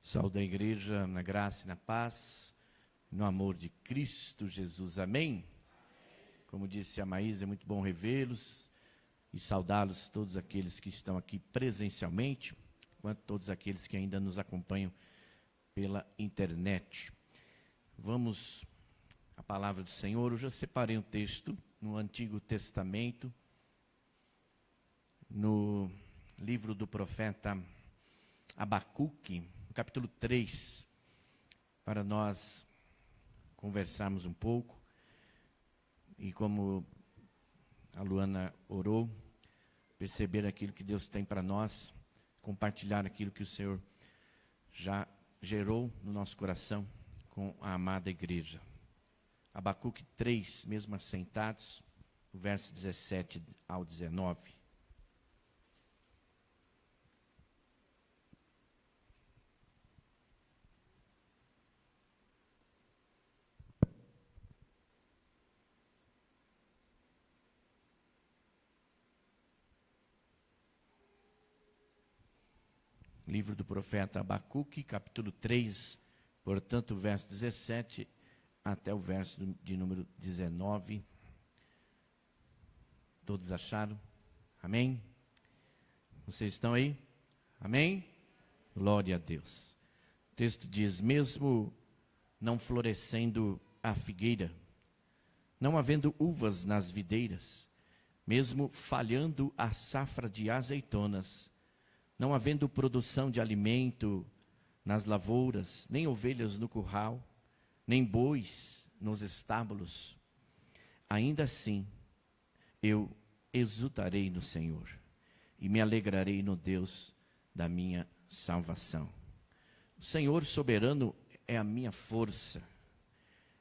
Saúde a igreja na graça e na paz, no amor de Cristo Jesus. Amém? Como disse a Maísa, é muito bom revê-los e saudá-los, todos aqueles que estão aqui presencialmente, quanto todos aqueles que ainda nos acompanham pela internet. Vamos à palavra do Senhor. Hoje eu separei um texto no Antigo Testamento, no livro do profeta Abacuque, capítulo 3, para nós conversarmos um pouco. E como a Luana orou, perceber aquilo que Deus tem para nós, compartilhar aquilo que o Senhor já gerou no nosso coração com a amada igreja. Abacuque 3, mesmo assentados, o verso 17 ao 19. Livro do profeta Abacuque, capítulo 3, portanto, o verso 17 até o verso de número 19. Todos acharam? Amém? Vocês estão aí? Amém? Glória a Deus. O texto diz: mesmo não florescendo a figueira, não havendo uvas nas videiras, mesmo falhando a safra de azeitonas, não havendo produção de alimento nas lavouras, nem ovelhas no curral, nem bois nos estábulos, ainda assim eu exultarei no Senhor e me alegrarei no Deus da minha salvação. O Senhor soberano é a minha força.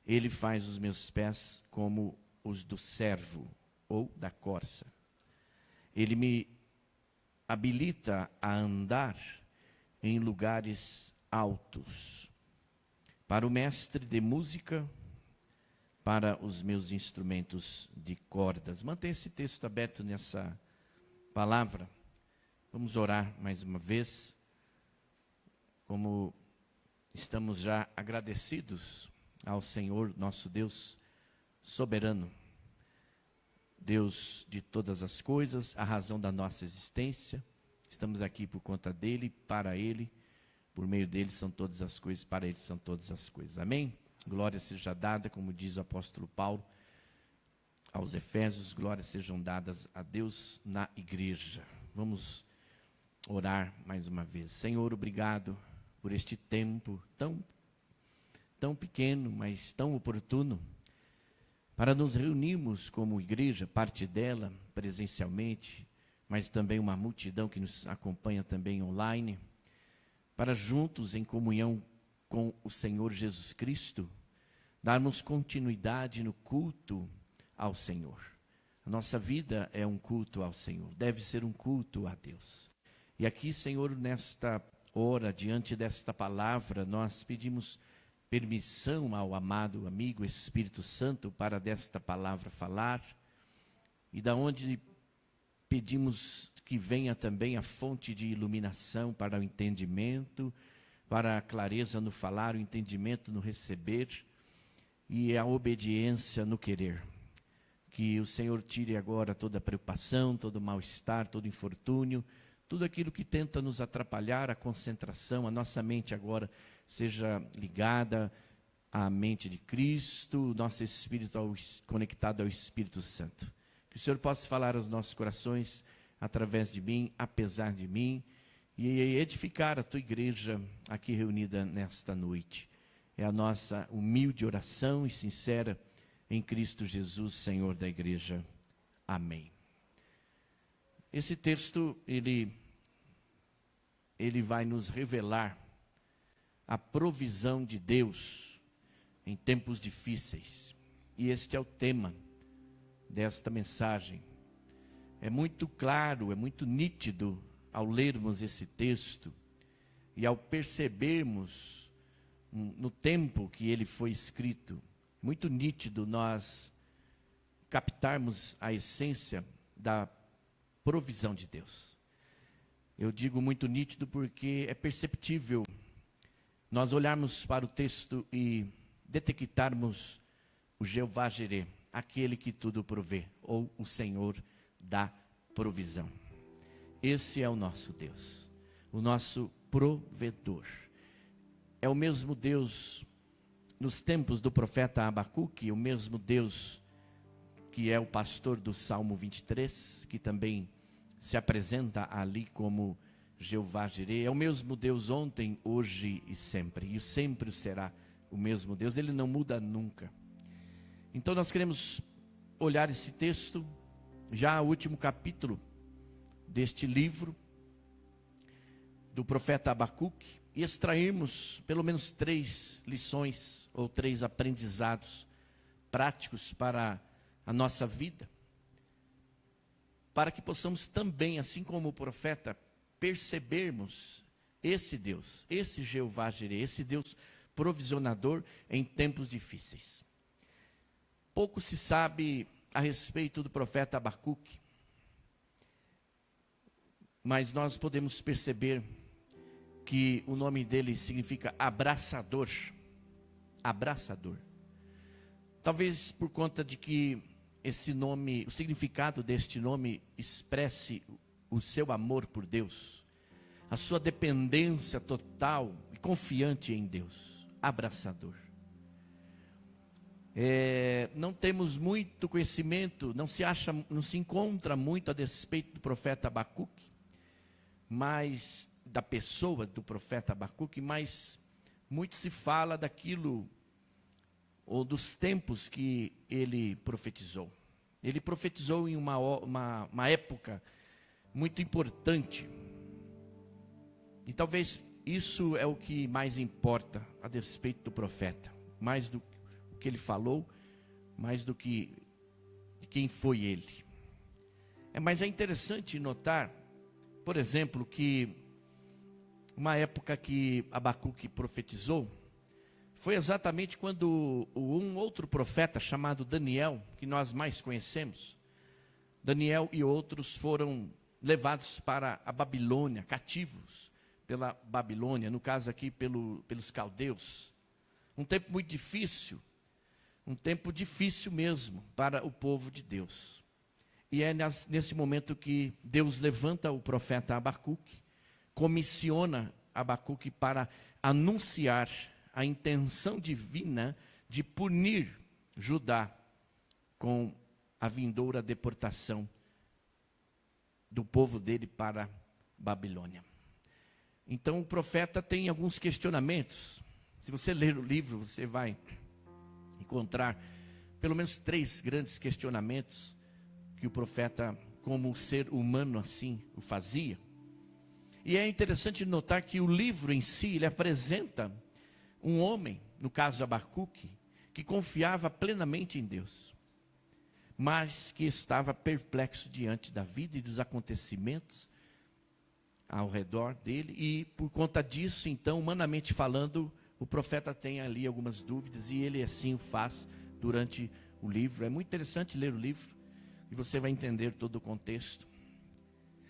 Ele faz os meus pés como os do servo ou da corça. Ele me habilita a andar em lugares altos. Para o mestre de música, para os meus instrumentos de cordas. Mantenha esse texto aberto nessa palavra. Vamos orar mais uma vez. Como estamos já agradecidos ao Senhor, nosso Deus soberano, Deus de todas as coisas, a razão da nossa existência. Estamos aqui por conta dEle, para Ele, por meio dEle são todas as coisas, para Ele são todas as coisas. Amém? Glória seja dada, como diz o apóstolo Paulo aos Efésios, glórias sejam dadas a Deus na igreja. Vamos orar mais uma vez. Senhor, obrigado por este tempo tão pequeno, mas tão oportuno, para nos reunirmos como igreja, parte dela presencialmente, mas também uma multidão que nos acompanha também online, para juntos em comunhão com o Senhor Jesus Cristo, darmos continuidade no culto ao Senhor. A nossa vida é um culto ao Senhor, deve ser um culto a Deus. E aqui, Senhor, nesta hora, diante desta palavra, nós pedimos permissão ao amado amigo Espírito Santo para desta palavra falar, e da onde pedimos que venha também a fonte de iluminação para o entendimento, para a clareza no falar, o entendimento no receber e a obediência no querer. Que o Senhor tire agora toda a preocupação, todo o mal-estar, todo o infortúnio, tudo aquilo que tenta nos atrapalhar a concentração, a nossa mente agora seja ligada à mente de Cristo, nosso espírito conectado ao Espírito Santo. Que o Senhor possa falar aos nossos corações através de mim, apesar de mim, e edificar a tua igreja aqui reunida nesta noite. É a nossa humilde oração e sincera em Cristo Jesus, Senhor da igreja. Amém. Esse texto, ele vai nos revelar a provisão de Deus em tempos difíceis. E este é o tema desta mensagem. É muito claro, é muito nítido ao lermos esse texto e ao percebermos no tempo que ele foi escrito, muito nítido nós captarmos a essência da provisão de Deus. Eu digo muito nítido porque é perceptível nós olharmos para o texto e detectarmos o Jeová Jireh, aquele que tudo provê, ou o Senhor da provisão. Esse é o nosso Deus, o nosso provedor. É o mesmo Deus nos tempos do profeta Abacuque, o mesmo Deus que é o pastor do Salmo 23, que também se apresenta ali como Jeová Jireh. É o mesmo Deus ontem, hoje e sempre será o mesmo Deus, ele não muda nunca. Então nós queremos olhar esse texto, já o último capítulo deste livro do profeta Abacuque, e extrairmos pelo menos 3 lições ou 3 aprendizados práticos para a nossa vida, para que possamos também, assim como o profeta, percebermos esse Deus, esse Jeová Jireh, esse Deus provisionador em tempos difíceis. Pouco se sabe a respeito do profeta Abacuque, mas nós podemos perceber que o nome dele significa abraçador. Abraçador. Talvez por conta de que esse nome, o significado deste nome expresse o seu amor por Deus, a sua dependência total e confiante em Deus. Abraçador. Não temos muito conhecimento, não se encontra muito a despeito do profeta Abacuque, mas da pessoa do profeta Abacuque, mas muito se fala daquilo, ou dos tempos que ele profetizou. Ele profetizou em uma época muito importante, e talvez isso é o que mais importa a despeito do profeta, mais do que ele falou, mais do que de quem foi ele. Mas é interessante notar, por exemplo, que uma época que Abacuque profetizou, foi exatamente quando um outro profeta chamado Daniel, que nós mais conhecemos, Daniel e outros foram levados para a Babilônia, cativos pela Babilônia, no caso aqui pelos caldeus. Um tempo muito difícil, um tempo difícil mesmo para o povo de Deus. E é nesse momento que Deus levanta o profeta Abacuque, comissiona Abacuque para anunciar a intenção divina de punir Judá com a vindoura deportação do povo dele para Babilônia. Então o profeta tem alguns questionamentos. Se você ler o livro, você vai encontrar pelo menos 3 grandes questionamentos que o profeta, como ser humano assim, o fazia. E é interessante notar que o livro em si, ele apresenta um homem, no caso Abacuque, que confiava plenamente em Deus, mas que estava perplexo diante da vida e dos acontecimentos ao redor dele, e por conta disso, então, humanamente falando, o profeta tem ali algumas dúvidas, e ele assim o faz durante o livro. É muito interessante ler o livro, e você vai entender todo o contexto.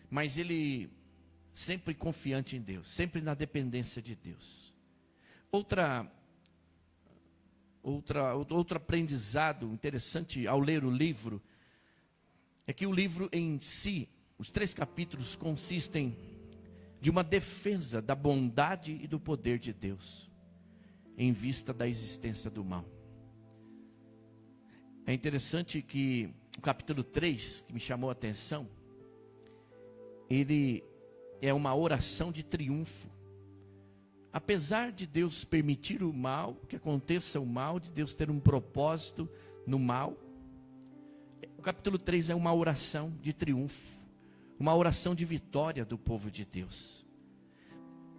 Mas ele sempre confiante em Deus, sempre na dependência de Deus. Outro aprendizado interessante ao ler o livro, é que o livro em si, os 3 capítulos consistem de uma defesa da bondade e do poder de Deus, em vista da existência do mal. É interessante que o capítulo 3, que me chamou a atenção, ele é uma oração de triunfo. Apesar de Deus permitir o mal, que aconteça o mal, de Deus ter um propósito no mal, o capítulo 3 é uma oração de triunfo, uma oração de vitória do povo de Deus.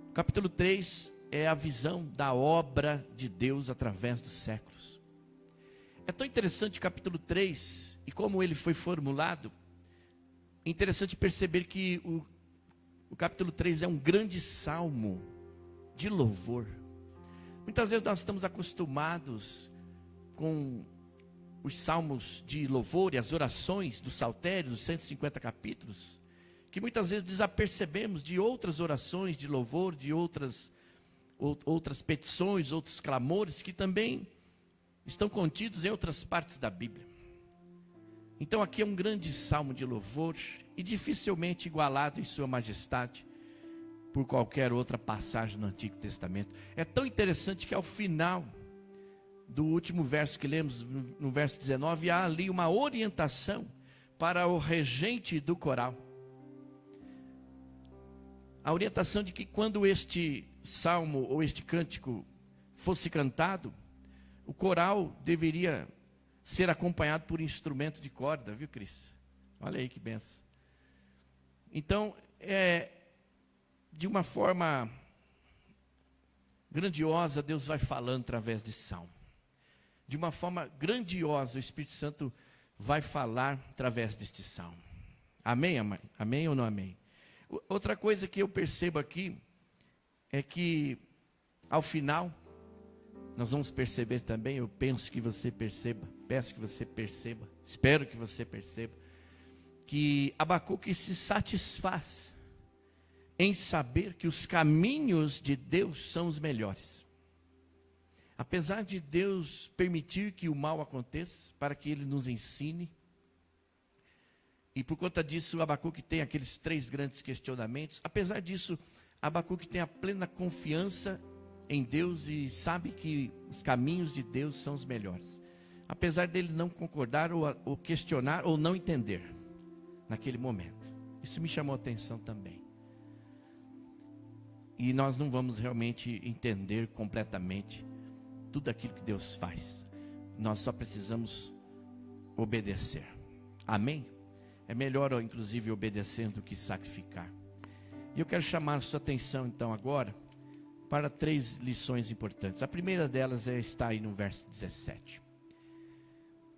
O capítulo 3 é a visão da obra de Deus através dos séculos. É tão interessante o capítulo 3, e como ele foi formulado, é interessante perceber que o capítulo 3 é um grande salmo de louvor. Muitas vezes nós estamos acostumados com os salmos de louvor e as orações dos saltérios, os 150 capítulos, que muitas vezes desapercebemos de outras orações de louvor, de outras outras petições, outros clamores que também estão contidos em outras partes da Bíblia. Então aqui é um grande salmo de louvor e dificilmente igualado em sua majestade por qualquer outra passagem no Antigo Testamento. É tão interessante que ao final do último verso que lemos, no verso 19, há ali uma orientação para o regente do coral. A orientação de que quando este salmo ou este cântico fosse cantado, o coral deveria ser acompanhado por instrumento de corda, viu, Cris? Olha aí que benção. Então, de uma forma grandiosa, Deus vai falando através desse salmo. De uma forma grandiosa, o Espírito Santo vai falar através deste salmo. Amém, amém? Amém ou não amém? Outra coisa que eu percebo aqui é que, ao final, nós vamos perceber também, eu penso que você perceba, peço que você perceba, espero que você perceba, que Abacuque se satisfaz em saber que os caminhos de Deus são os melhores. Apesar de Deus permitir que o mal aconteça, para que Ele nos ensine, e por conta disso Abacuque tem aqueles 3 grandes questionamentos, apesar disso, Abacuque tem a plena confiança em Deus e sabe que os caminhos de Deus são os melhores. Apesar dele não concordar ou questionar ou não entender naquele momento. Isso me chamou a atenção também. E nós não vamos realmente entender completamente tudo aquilo que Deus faz. Nós só precisamos obedecer. Amém? É melhor, inclusive, obedecer do que sacrificar. E eu quero chamar a sua atenção, então, agora, para 3 lições importantes. A primeira delas está aí no verso 17.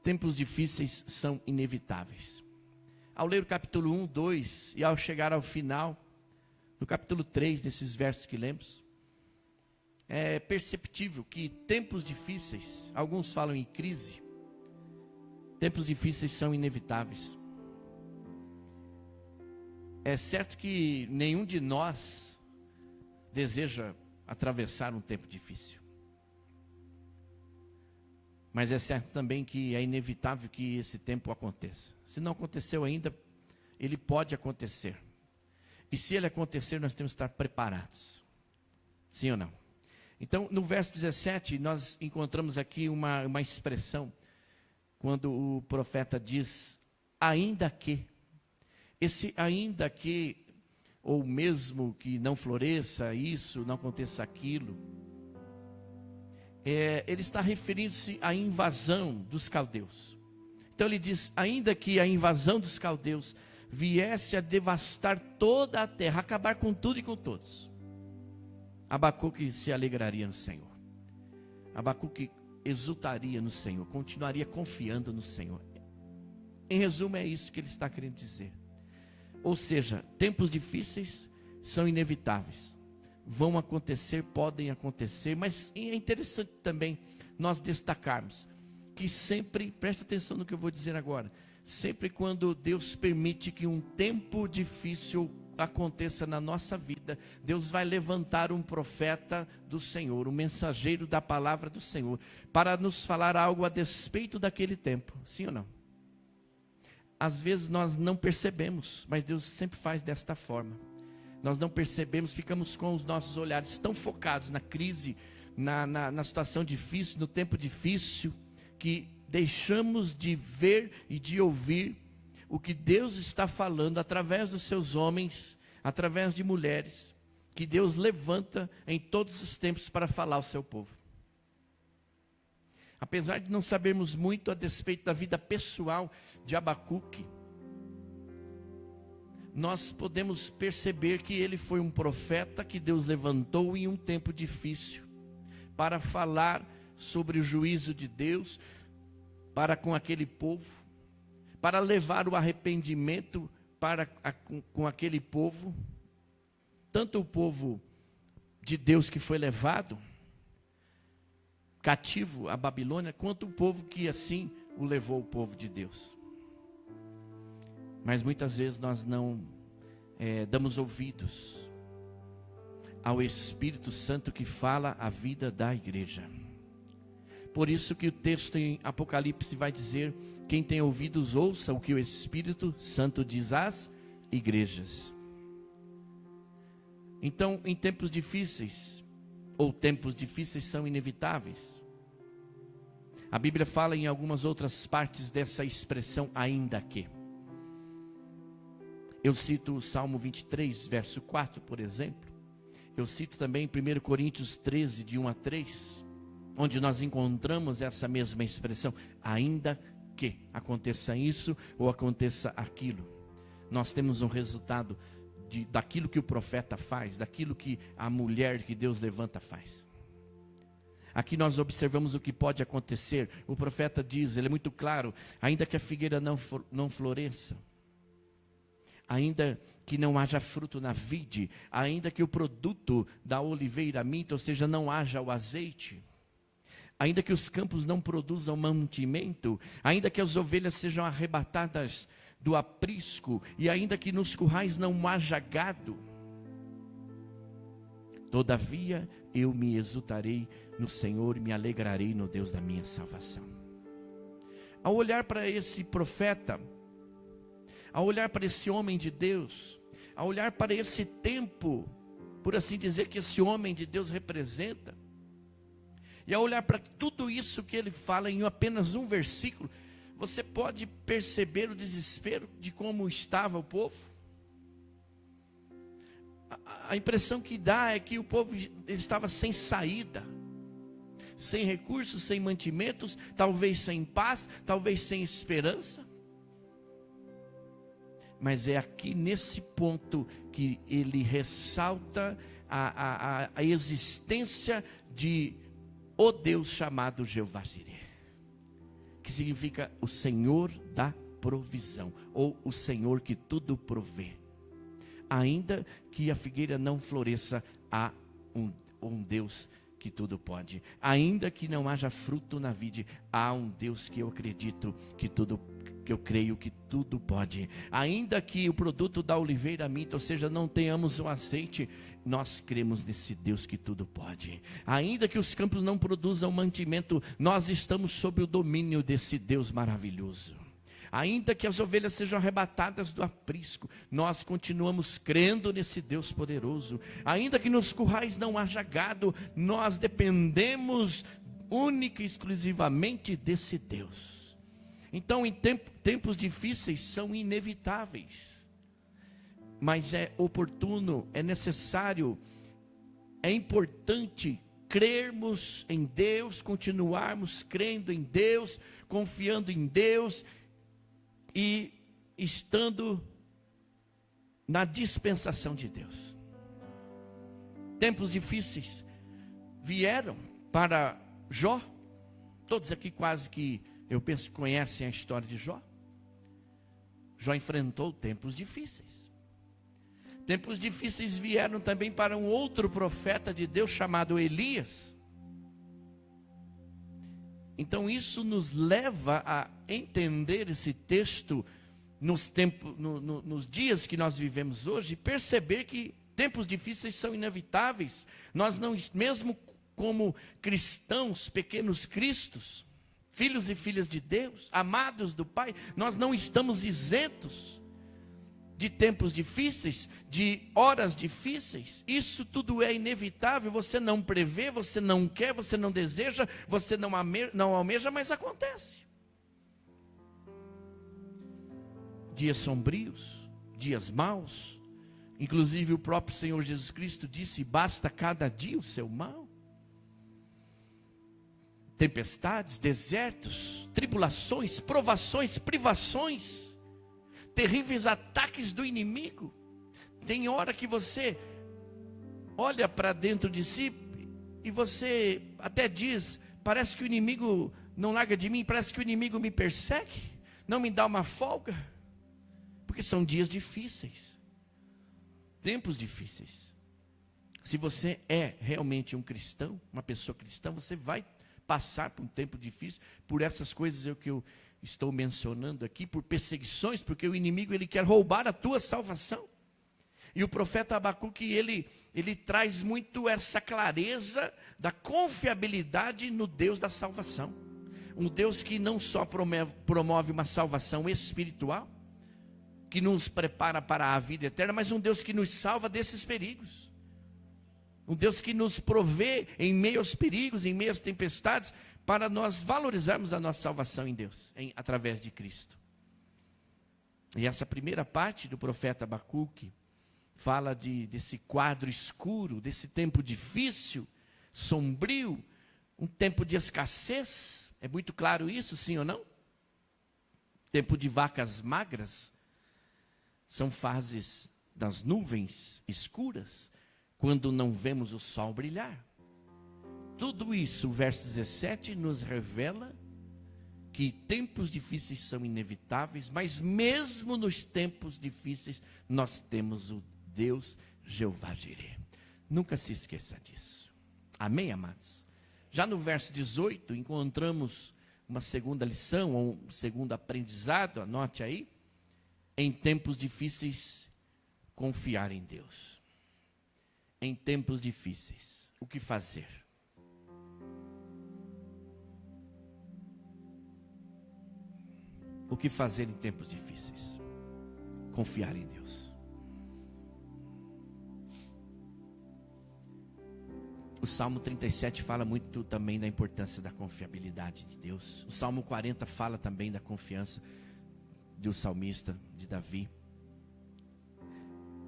Tempos difíceis são inevitáveis. Ao ler o capítulo 1, 2 e ao chegar ao final, no capítulo 3, nesses versos que lemos, é perceptível que tempos difíceis, alguns falam em crise, tempos difíceis são inevitáveis. É certo que nenhum de nós deseja atravessar um tempo difícil. Mas é certo também que é inevitável que esse tempo aconteça. Se não aconteceu ainda, ele pode acontecer. E se ele acontecer, nós temos que estar preparados. Sim ou não? Então, no verso 17, nós encontramos aqui uma expressão, quando o profeta diz, ainda que. Esse ainda que, ou mesmo que não floresça isso, não aconteça aquilo, ele está referindo-se à invasão dos caldeus. Então ele diz, ainda que a invasão dos caldeus viesse a devastar toda a terra, acabar com tudo e com todos, Abacuque se alegraria no Senhor. Abacuque exultaria no Senhor, continuaria confiando no Senhor. Em resumo, é isso que ele está querendo dizer. Ou seja, tempos difíceis são inevitáveis. Vão acontecer, podem acontecer, mas é interessante também nós destacarmos que sempre, preste atenção no que eu vou dizer agora, sempre quando Deus permite que um tempo difícil aconteça na nossa vida, Deus vai levantar um profeta do Senhor, um mensageiro da palavra do Senhor, para nos falar algo a despeito daquele tempo, sim ou não? Às vezes nós não percebemos, mas Deus sempre faz desta forma. Nós não percebemos, ficamos com os nossos olhares tão focados na crise, na situação difícil, no tempo difícil, que deixamos de ver e de ouvir o que Deus está falando através dos seus homens, através de mulheres, que Deus levanta em todos os tempos para falar ao seu povo. Apesar de não sabermos muito a despeito da vida pessoal de Abacuque, nós podemos perceber que ele foi um profeta que Deus levantou em um tempo difícil, para falar sobre o juízo de Deus, para com aquele povo, para levar o arrependimento com aquele povo, tanto o povo de Deus que foi levado cativo à Babilônia, quanto o povo que assim o levou, o povo de Deus. Mas muitas vezes nós não damos ouvidos ao Espírito Santo que fala a vida da igreja. Por isso que o texto em Apocalipse vai dizer: quem tem ouvidos ouça o que o Espírito Santo diz às igrejas. Então, em tempos difíceis, ou tempos difíceis são inevitáveis. A Bíblia fala em algumas outras partes dessa expressão, ainda que. Eu cito o Salmo 23, verso 4, por exemplo. Eu cito também 1 Coríntios 13, de 1 a 3, onde nós encontramos essa mesma expressão, ainda que aconteça isso ou aconteça aquilo. Nós temos um resultado daquilo que o profeta faz, daquilo que a mulher que Deus levanta faz. Aqui nós observamos o que pode acontecer. O profeta diz, ele é muito claro, ainda que a figueira não floresça, ainda que não haja fruto na vide, ainda que o produto da oliveira minta, ou seja, não haja o azeite, ainda que os campos não produzam mantimento, ainda que as ovelhas sejam arrebatadas do aprisco, e ainda que nos currais não haja gado, todavia eu me exultarei no Senhor e me alegrarei no Deus da minha salvação. Ao olhar para esse profeta, ao olhar para esse homem de Deus, ao olhar para esse tempo, por assim dizer, que esse homem de Deus representa, e ao olhar para tudo isso que ele fala em apenas um versículo, você pode perceber o desespero de como estava o povo. A impressão que dá é que o povo estava sem saída, sem recursos, sem mantimentos, talvez sem paz, talvez sem esperança. Mas é aqui nesse ponto que ele ressalta a existência de o Deus chamado Jeová Jireh, que significa o Senhor da provisão, ou o Senhor que tudo provê. Ainda que a figueira não floresça, há um Deus que tudo pode. Ainda que não haja fruto na vide, há um Deus que eu acredito que eu creio que tudo pode. Ainda que o produto da oliveira minta, ou seja, não tenhamos o azeite, nós cremos nesse Deus que tudo pode. Ainda que os campos não produzam mantimento, nós estamos sob o domínio desse Deus maravilhoso. Ainda que as ovelhas sejam arrebatadas do aprisco, nós continuamos crendo nesse Deus poderoso. Ainda que nos currais não haja gado, nós dependemos única e exclusivamente desse Deus. Então, em tempos difíceis são inevitáveis, mas é oportuno, é necessário, é importante crermos em Deus, continuarmos crendo em Deus, confiando em Deus e estando na dispensação de Deus. Tempos difíceis vieram para Jó. Todos aqui quase que, eu penso, conhecem a história de Jó. Jó enfrentou tempos difíceis. Tempos difíceis vieram também para um outro profeta de Deus chamado Elias. Então isso nos leva a entender esse texto nos dias que nós vivemos hoje, e perceber que tempos difíceis são inevitáveis. Nós não, mesmo como cristãos, pequenos cristos, filhos e filhas de Deus, amados do Pai, nós não estamos isentos de tempos difíceis, de horas difíceis. Isso tudo é inevitável. Você não prevê, você não quer, você não deseja, você não almeja, mas acontece. Dias sombrios, dias maus. Inclusive o próprio Senhor Jesus Cristo disse: basta cada dia o seu mal. Tempestades, desertos, tribulações, provações, privações, terríveis ataques do inimigo. Tem hora que você olha para dentro de si e você até diz: parece que o inimigo não larga de mim, parece que o inimigo me persegue, não me dá uma folga, porque são dias difíceis, tempos difíceis. Se você é realmente um cristão, uma pessoa cristã, você vai passar por um tempo difícil, por essas coisas que eu estou mencionando aqui, por perseguições, porque o inimigo ele quer roubar a tua salvação. E o profeta Abacuque, ele traz muito essa clareza da confiabilidade no Deus da salvação. Um Deus que não só promove uma salvação espiritual, que nos prepara para a vida eterna, mas um Deus que nos salva desses perigos. Um Deus que nos provê em meio aos perigos, em meio às tempestades, para nós valorizarmos a nossa salvação em Deus, através de Cristo. E essa primeira parte do profeta Abacuque fala desse quadro escuro, desse tempo difícil, sombrio, um tempo de escassez. É muito claro isso, sim ou não? Tempo de vacas magras. São fases das nuvens escuras, quando não vemos o sol brilhar. Tudo isso, o verso 17 nos revela que tempos difíceis são inevitáveis, mas mesmo nos tempos difíceis, nós temos o Deus Jeová Jireh. Nunca se esqueça disso. Amém, amados? Já no verso 18, encontramos uma segunda lição, ou um segundo aprendizado, anote aí. Em tempos difíceis, confiar em Deus. Em tempos difíceis, o que fazer? O que fazer em tempos difíceis? Confiar em Deus. O Salmo 37 fala muito também da importância da confiabilidade de Deus. O Salmo 40 fala também da confiança do salmista, de Davi.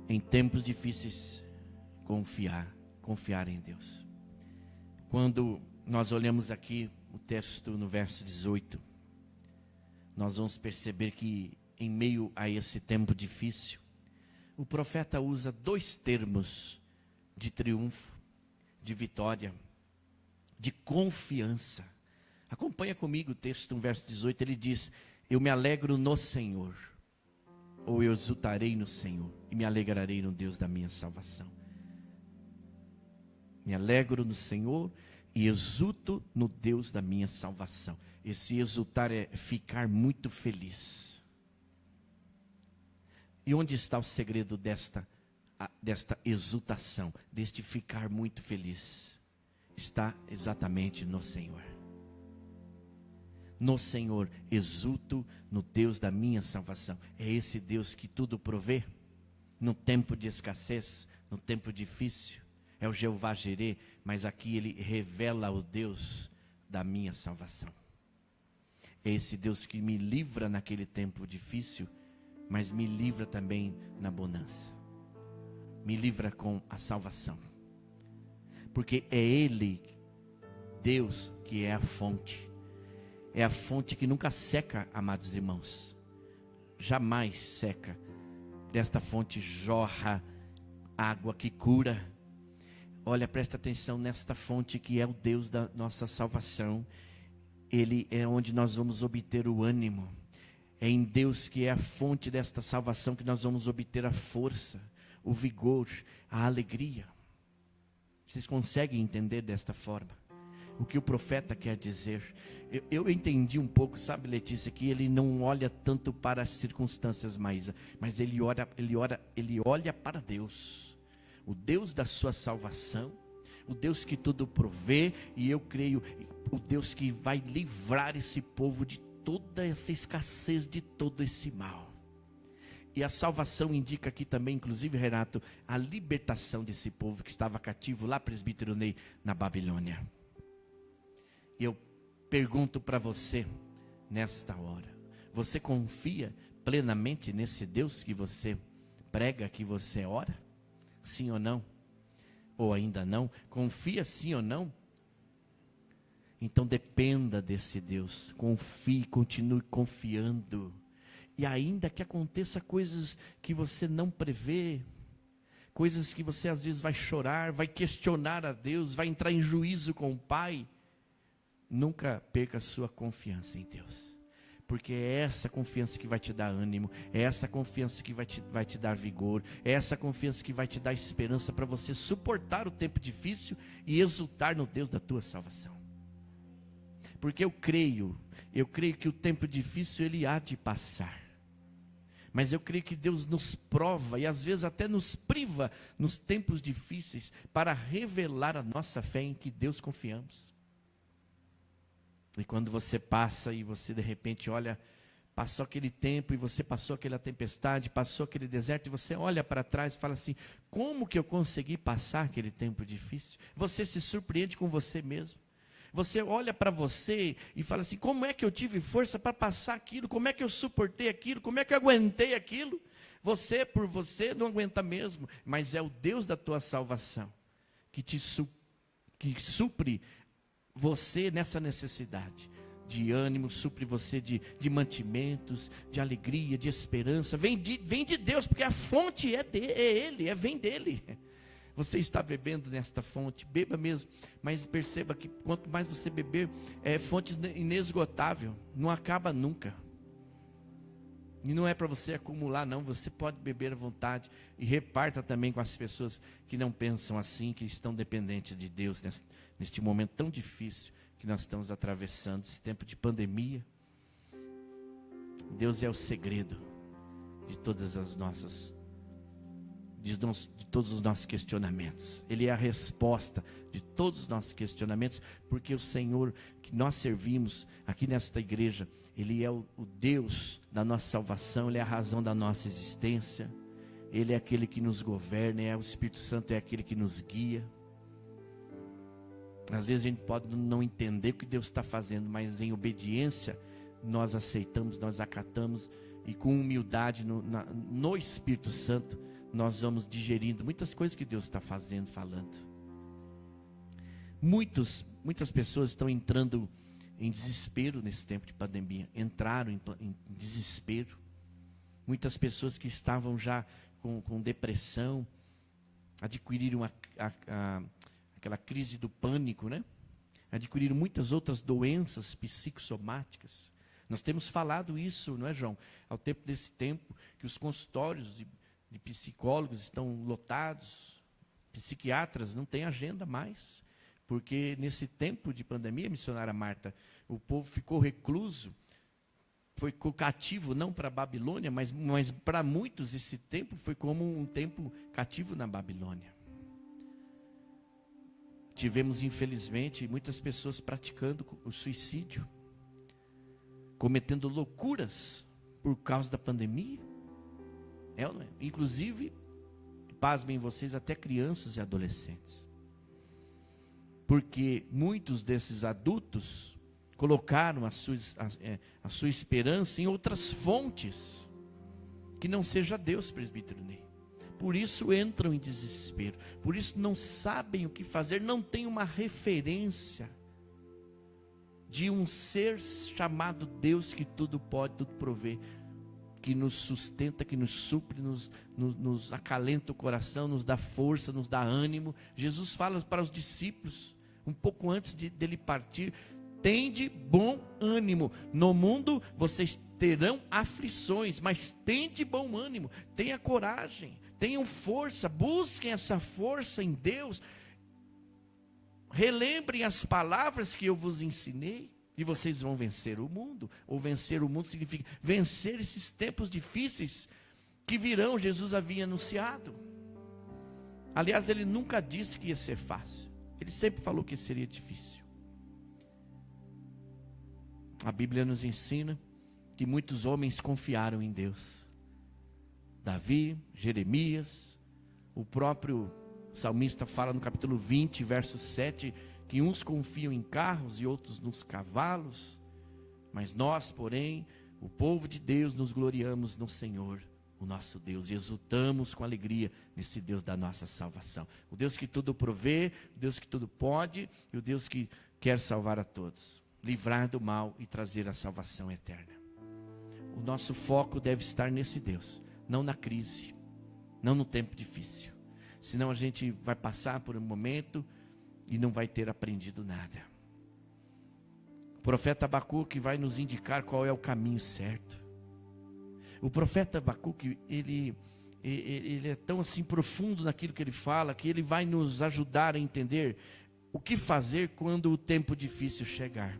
Em tempos difíceis, confiar em Deus. Quando nós olhamos aqui o texto no verso 18, nós vamos perceber que em meio a esse tempo difícil, o profeta usa dois termos de triunfo, de vitória, de confiança. Acompanha comigo o texto no verso 18, ele diz: eu me alegro no Senhor, ou eu exultarei no Senhor, e me alegrarei no Deus da minha salvação. Me alegro no Senhor e exulto no Deus da minha salvação. Esse exultar é ficar muito feliz. E onde está o segredo desta exultação, deste ficar muito feliz? Está exatamente no Senhor. No Senhor exulto, no Deus da minha salvação. É esse Deus que tudo provê, no tempo de escassez, no tempo difícil. É o Jeová Jireh, mas aqui ele revela o Deus da minha salvação. É esse Deus que me livra naquele tempo difícil, mas me livra também na bonança. Me livra com a salvação. Porque é Ele, Deus, que é a fonte. É a fonte que nunca seca, amados irmãos. Jamais seca. Desta fonte jorra água que cura. Olha, presta atenção nesta fonte que é o Deus da nossa salvação. Ele é onde nós vamos obter o ânimo. É em Deus que é a fonte desta salvação que nós vamos obter a força, o vigor, a alegria. Vocês conseguem entender desta forma? O que o profeta quer dizer? Eu entendi um pouco, sabe, Letícia, que ele não olha tanto para as circunstâncias, mas ele olha para Deus. O Deus da sua salvação, o Deus que tudo provê, e eu creio, o Deus que vai livrar esse povo de toda essa escassez, de todo esse mal. E a salvação indica aqui também, inclusive, Renato, a libertação desse povo que estava cativo lá, presbítero Ney, na Babilônia. E eu pergunto para você, nesta hora, você confia plenamente nesse Deus que você prega, que você ora? Sim ou não? Ou ainda não? Confia sim ou não? Então dependa desse Deus. Confie, continue confiando. E ainda que aconteça coisas que você não prevê, coisas que você às vezes vai chorar, vai questionar a Deus, vai entrar em juízo com o Pai, nunca perca a sua confiança em Deus. Porque é essa confiança que vai te dar ânimo, é essa confiança que vai te dar vigor, é essa confiança que vai te dar esperança para você suportar o tempo difícil e exultar no Deus da tua salvação. Porque eu creio que o tempo difícil ele há de passar. Mas eu creio que Deus nos prova e às vezes até nos priva nos tempos difíceis para revelar a nossa fé em que Deus confiamos. E quando você passa e você de repente olha, passou aquele tempo e você passou aquela tempestade, passou aquele deserto e você olha para trás e fala assim, como que eu consegui passar aquele tempo difícil? Você se surpreende com você mesmo. Você olha para você e fala assim, como é que eu tive força para passar aquilo? Como é que eu suportei aquilo? Como é que eu aguentei aquilo? Você, por você, não aguenta mesmo, mas é o Deus da tua salvação que que supre você nessa necessidade de ânimo, supre você de mantimentos, de alegria, de esperança. Vem de Deus, porque a fonte vem dele. Você está bebendo nesta fonte, beba mesmo, mas perceba que quanto mais você beber, é fonte inesgotável, não acaba nunca. E não é para você acumular não, você pode beber à vontade e reparta também com as pessoas que não pensam assim, que estão dependentes de Deus neste momento tão difícil que nós estamos atravessando, esse tempo de pandemia. Deus é o segredo de todas as nossas de todos os nossos questionamentos. Ele é a resposta de todos os nossos questionamentos, porque o Senhor que nós servimos aqui nesta igreja, Ele é o Deus da nossa salvação, Ele é a razão da nossa existência, Ele é aquele que nos governa, o Espírito Santo é aquele que nos guia. Às vezes a gente pode não entender o que Deus está fazendo, mas em obediência nós aceitamos, nós acatamos, e com humildade no Espírito Santo nós vamos digerindo muitas coisas que Deus está fazendo, falando. Muitas pessoas estão entrando em desespero nesse tempo de pandemia. Entraram em desespero. Muitas pessoas que estavam já com depressão, adquiriram aquela crise do pânico, né? Adquiriram muitas outras doenças psicossomáticas. Nós temos falado isso, não é, João? Ao tempo desse tempo, que os consultórios de psicólogos estão lotados, psiquiatras não têm agenda mais, porque nesse tempo de pandemia, missionária Marta, o povo ficou recluso, foi cativo não para a Babilônia, mas para muitos esse tempo foi como um tempo cativo na Babilônia. Tivemos, infelizmente, muitas pessoas praticando o suicídio, cometendo loucuras por causa da pandemia. Não é? Inclusive, pasmem vocês, até crianças e adolescentes. Porque muitos desses adultos colocaram a sua esperança em outras fontes, que não seja Deus, presbítero Ney. Por isso entram em desespero, por isso não sabem o que fazer, não tem uma referência de um ser chamado Deus que tudo pode, tudo provê, que nos sustenta, que nos supre, nos acalenta o coração, nos dá força, nos dá ânimo. Jesus fala para os discípulos, um pouco antes dele partir, tende bom ânimo, no mundo vocês terão aflições, mas tende bom ânimo, tenha coragem, tenham força, busquem essa força em Deus, relembrem as palavras que eu vos ensinei, e vocês vão vencer o mundo. Ou vencer o mundo significa vencer esses tempos difíceis que virão. Jesus havia anunciado. Aliás, ele nunca disse que ia ser fácil. Ele sempre falou que seria difícil. A Bíblia nos ensina que muitos homens confiaram em Deus. Davi, Jeremias, o próprio salmista fala no capítulo 20, verso 7, que uns confiam em carros e outros nos cavalos, mas nós, porém, o povo de Deus, nos gloriamos no Senhor, o nosso Deus, e exultamos com alegria nesse Deus da nossa salvação. O Deus que tudo provê, o Deus que tudo pode, e o Deus que quer salvar a todos, livrar do mal e trazer a salvação eterna. O nosso foco deve estar nesse Deus, não na crise, não no tempo difícil. Senão a gente vai passar por um momento e não vai ter aprendido nada. O profeta Abacuque vai nos indicar qual é o caminho certo. O profeta Abacuque, ele é tão assim profundo naquilo que ele fala, que ele vai nos ajudar a entender o que fazer quando o tempo difícil chegar.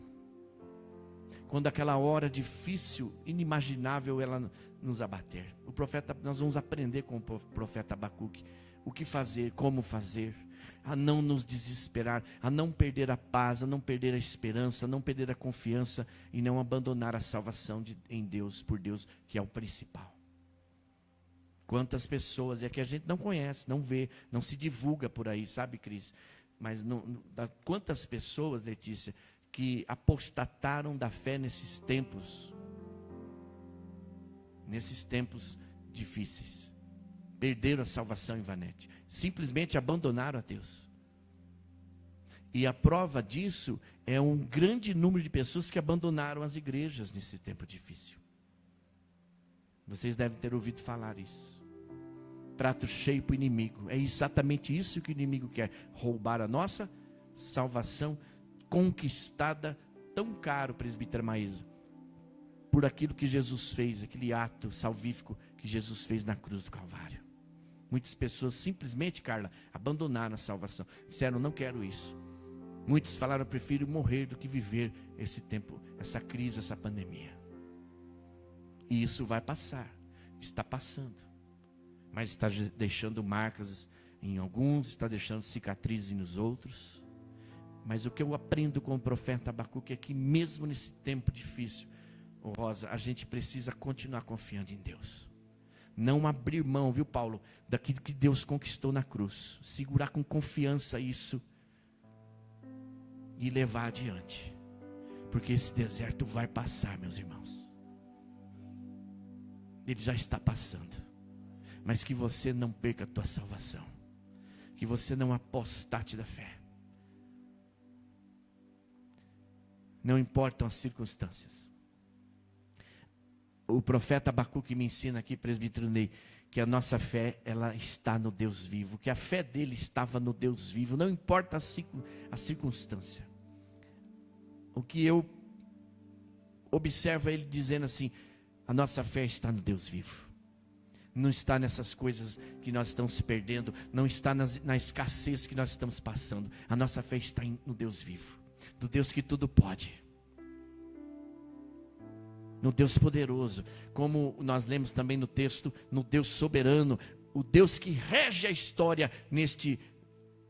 quando aquela hora difícil, inimaginável, ela nos abater. Nós vamos aprender com o profeta Abacuque o que fazer, como fazer, a não nos desesperar, a não perder a paz, a não perder a esperança, a não perder a confiança e não abandonar a salvação em Deus, por Deus, que é o principal. Quantas pessoas, é que a gente não conhece, não vê, não se divulga por aí, sabe, Cris? Mas quantas pessoas, Letícia, que apostataram da fé nesses tempos difíceis, perderam a salvação em Vanete, simplesmente abandonaram a Deus. E a prova disso é um grande número de pessoas que abandonaram as igrejas nesse tempo difícil. Vocês devem ter ouvido falar isso. Prato cheio para o inimigo. É exatamente isso que o inimigo quer: roubar a nossa salvação conquistada tão caro, presbítero Maísa, por aquilo que Jesus fez, aquele ato salvífico que Jesus fez na cruz do Calvário. Muitas pessoas simplesmente, Carla, abandonaram a salvação. Disseram: não quero isso. Muitos falaram: eu prefiro morrer do que viver esse tempo, essa crise, essa pandemia. E isso vai passar, está passando. Mas está deixando marcas em alguns, está deixando cicatrizes nos outros. Mas o que eu aprendo com o profeta Abacuque é que mesmo nesse tempo difícil, Rosa, a gente precisa continuar confiando em Deus. Não abrir mão, viu, Paulo, daquilo que Deus conquistou na cruz. Segurar com confiança isso e levar adiante. Porque esse deserto vai passar, meus irmãos. Ele já está passando. Mas que você não perca a tua salvação. Que você não apostate da fé. Não importam as circunstâncias. O profeta Abacuque me ensina aqui, presbítero Ney, que a nossa fé, ela está no Deus vivo. Que a fé dele estava no Deus vivo. Não importa a circunstância. O que eu observo é ele dizendo assim: a nossa fé está no Deus vivo. Não está nessas coisas que nós estamos se perdendo. Não está na escassez que nós estamos passando. A nossa fé está no Deus vivo. No Deus que tudo pode. No Deus poderoso. Como nós lemos também no texto, no Deus soberano. O Deus que rege a história neste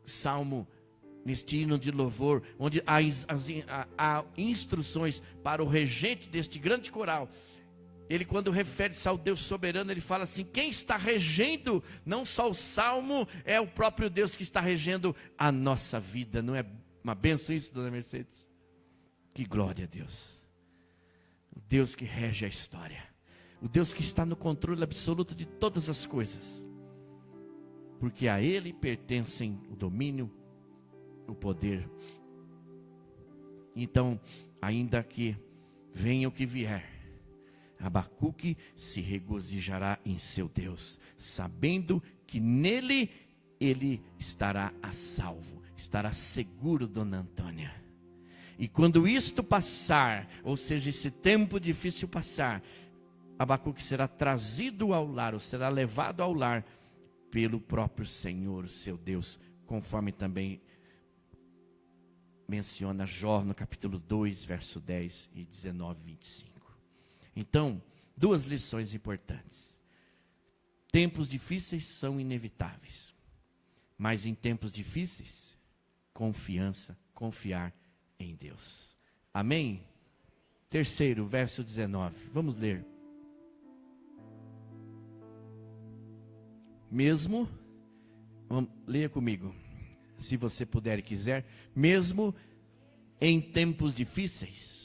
salmo, neste hino de louvor. Onde há instruções para o regente deste grande coral. Ele, quando refere-se ao Deus soberano, ele fala assim: quem está regendo, não só o salmo, é o próprio Deus que está regendo a nossa vida. Não é uma bênção isso, dona Mercedes? Que glória a Deus. O Deus que rege a história. O Deus que está no controle absoluto de todas as coisas. Porque a Ele pertencem o domínio, o poder. Então, ainda que venha o que vier, Abacuque se regozijará em seu Deus, sabendo que nele ele estará a salvo, estará seguro, dona Antônia. E quando isto passar, ou seja, esse tempo difícil passar, Abacuque será trazido ao lar, ou será levado ao lar pelo próprio Senhor, o seu Deus, conforme também menciona Jó no capítulo 2, verso 10 e 19, 25. Então, duas lições importantes. Tempos difíceis são inevitáveis. Mas em tempos difíceis, confiança, confiar em Deus. Amém? Terceiro, verso 19. Vamos ler. Mesmo, leia comigo, se você puder e quiser. Mesmo em tempos difíceis,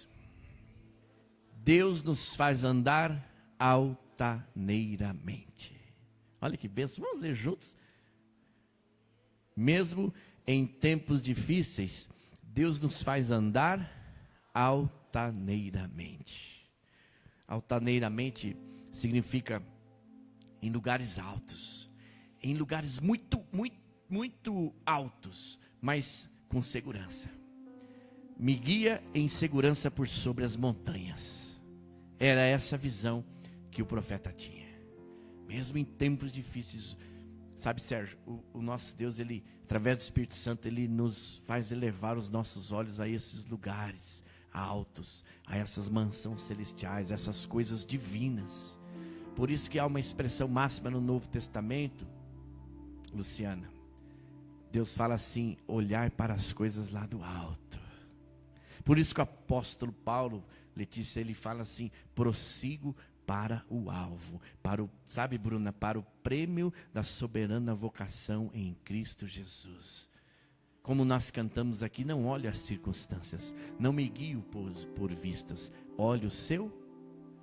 Deus nos faz andar altaneiramente. Olha que bênção, vamos ler juntos. Mesmo em tempos difíceis, Deus nos faz andar altaneiramente. Altaneiramente significa em lugares altos, em lugares muito altos, mas com segurança. Me guia em segurança por sobre as montanhas. Era essa a visão que o profeta tinha. Mesmo em tempos difíceis. Sabe, Sérgio, o nosso Deus, ele, através do Espírito Santo, ele nos faz elevar os nossos olhos a esses lugares, altos, a essas mansões celestiais, essas coisas divinas. Por isso que há uma expressão máxima no Novo Testamento, Luciana. Deus fala assim, olhar para as coisas lá do alto. Por isso que o apóstolo Paulo, Letícia, ele fala assim, prossigo para o alvo, sabe, Bruna, para o prêmio da soberana vocação em Cristo Jesus. Como nós cantamos aqui, não olhe as circunstâncias, não me guio por vistas, olhe o seu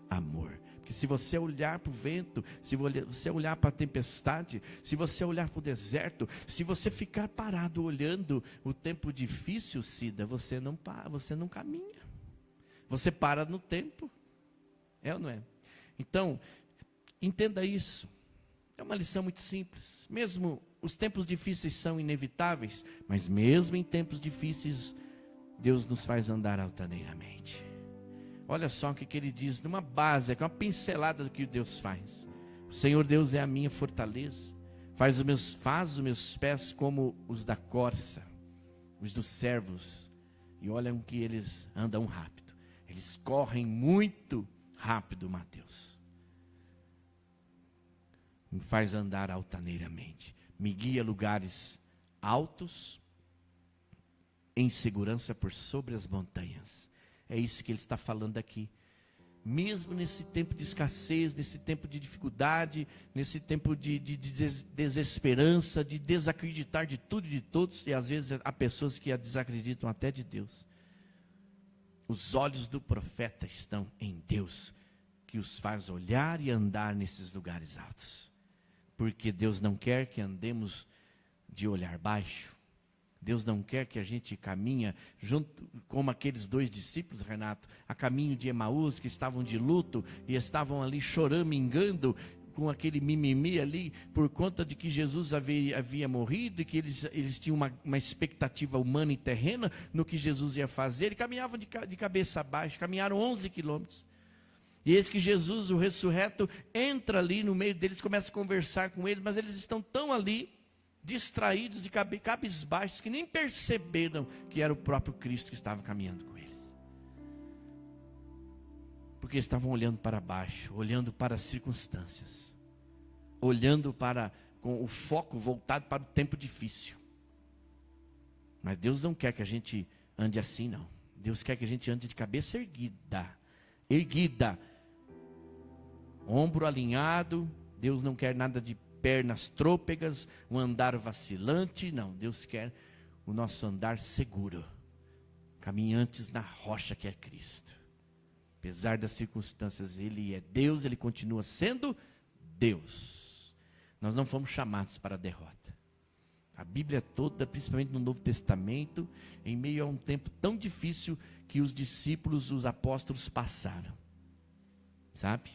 amor. Porque se você olhar para o vento, se você olhar para a tempestade, se você olhar para o deserto, se você ficar parado olhando o tempo difícil, Cida, você não caminha. Você para no tempo. É ou não é? Então, entenda isso. É uma lição muito simples. Mesmo os tempos difíceis são inevitáveis, mas mesmo em tempos difíceis, Deus nos faz andar altaneiramente. Olha só o que ele diz, numa base, uma pincelada do que Deus faz. O Senhor Deus é a minha fortaleza, faz os meus pés como os da corça, os dos servos, e olham que eles andam rápido, eles correm muito rápido, Mateus. Me faz andar altaneiramente, me guia a lugares altos, em segurança por sobre as montanhas. É isso que ele está falando aqui. Mesmo nesse tempo de escassez, nesse tempo de dificuldade, nesse tempo de desesperança, de desacreditar de tudo e de todos, e às vezes há pessoas que desacreditam até de Deus. Os olhos do profeta estão em Deus, que os faz olhar e andar nesses lugares altos. Porque Deus não quer que andemos de olhar baixo. Deus não quer que a gente caminhe junto como aqueles 2 discípulos, Renato, a caminho de Emaús, que estavam de luto e estavam ali choramingando com aquele mimimi ali, por conta de que Jesus havia morrido e que eles tinham uma expectativa humana e terrena no que Jesus ia fazer, e caminhavam de cabeça abaixo, caminharam 11 quilômetros. E eis que Jesus, o ressurreto, entra ali no meio deles, começa a conversar com eles, mas eles estão tão ali, distraídos e cabisbaixos, que nem perceberam que era o próprio Cristo que estava caminhando com eles. Porque estavam olhando para baixo, olhando para as circunstâncias, olhando com o foco voltado para o tempo difícil. Mas Deus não quer que a gente ande assim, não. Deus quer que a gente ande de cabeça erguida, ombro alinhado. Deus não quer nada de pernas trôpegas, um andar vacilante, não. Deus quer o nosso andar seguro, caminhantes na rocha que é Cristo. Apesar das circunstâncias, Ele é Deus, Ele continua sendo Deus. Nós não fomos chamados para a derrota. A Bíblia toda, principalmente no Novo Testamento, em meio a um tempo tão difícil que os discípulos, os apóstolos passaram, sabe?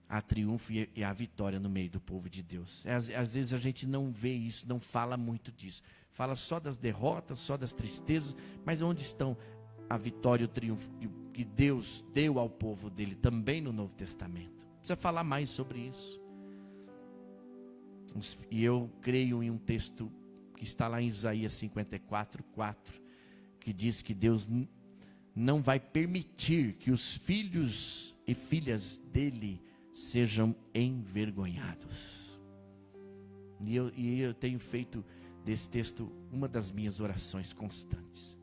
Há triunfo e há vitória no meio do povo de Deus. Às vezes a gente não vê isso, não fala muito disso. Fala só das derrotas, só das tristezas, mas onde estão a vitória e o triunfo que Deus deu ao povo dele também no Novo Testamento? Precisa falar mais sobre isso. E eu creio em um texto que está lá em Isaías 54:4, que diz que Deus não vai permitir que os filhos e filhas dele sejam envergonhados. E eu tenho feito desse texto uma das minhas orações constantes.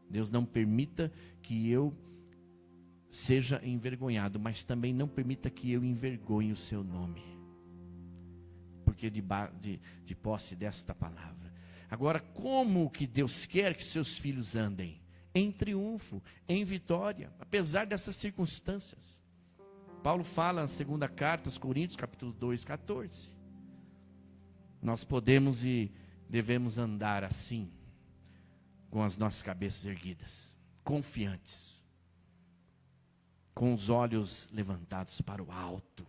Deus não permita que eu seja envergonhado, mas também não permita que eu envergonhe o seu nome, porque de posse desta palavra. Agora, como que Deus quer que seus filhos andem? Em triunfo, em vitória, apesar dessas circunstâncias. Paulo fala na segunda carta aos Coríntios, capítulo 2, 14. Nós podemos e devemos andar assim, com as nossas cabeças erguidas, confiantes, com os olhos levantados para o alto,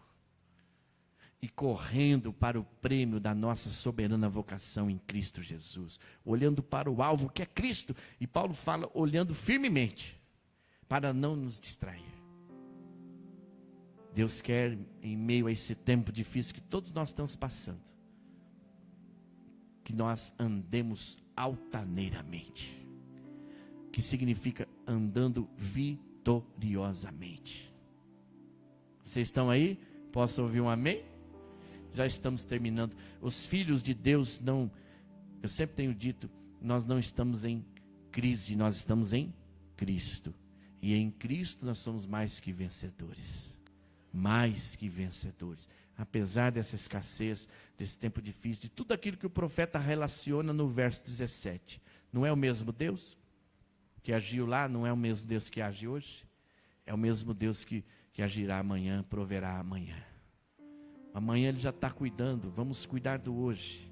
e correndo para o prêmio da nossa soberana vocação em Cristo Jesus, olhando para o alvo que é Cristo. E Paulo fala, olhando firmemente, para não nos distrair. Deus quer, em meio a esse tempo difícil que todos nós estamos passando, que nós andemos altaneiramente. que significa andando vitoriosamente. Vocês estão aí? Posso ouvir um amém? Já estamos terminando. Os filhos de Deus não, eu sempre tenho dito, nós não estamos em crise, nós estamos em Cristo. E em Cristo nós somos mais que vencedores. Mais que vencedores. Apesar dessa escassez, desse tempo difícil, de tudo aquilo que o profeta relaciona no verso 17. Não é o mesmo Deus que agiu lá? Não é o mesmo Deus que age hoje? É o mesmo Deus que agirá amanhã, proverá amanhã. Amanhã Ele já está cuidando, vamos cuidar do hoje.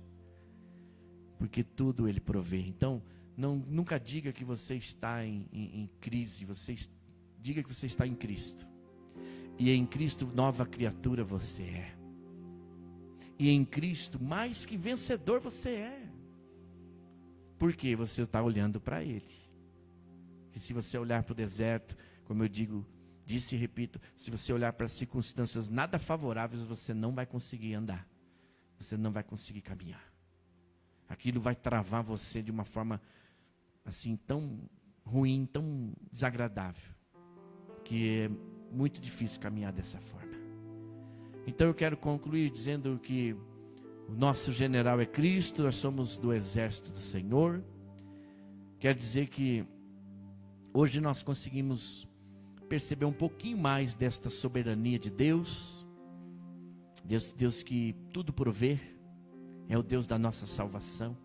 Porque tudo Ele provê. Então, nunca diga que você está em crise, diga que você está em Cristo. E em Cristo, nova criatura você é. E em Cristo, mais que vencedor você é. Porque você está olhando para Ele. E se você olhar para o deserto, como eu disse e repito, se você olhar para circunstâncias nada favoráveis, você não vai conseguir andar. Você não vai conseguir caminhar. Aquilo vai travar você de uma forma assim tão ruim, tão desagradável, que é muito difícil caminhar dessa forma. Então eu quero concluir dizendo que o nosso general é Cristo, nós somos do exército do Senhor. Quer dizer que hoje nós conseguimos perceber um pouquinho mais desta soberania de Deus. Deus que tudo provê, é o Deus da nossa salvação.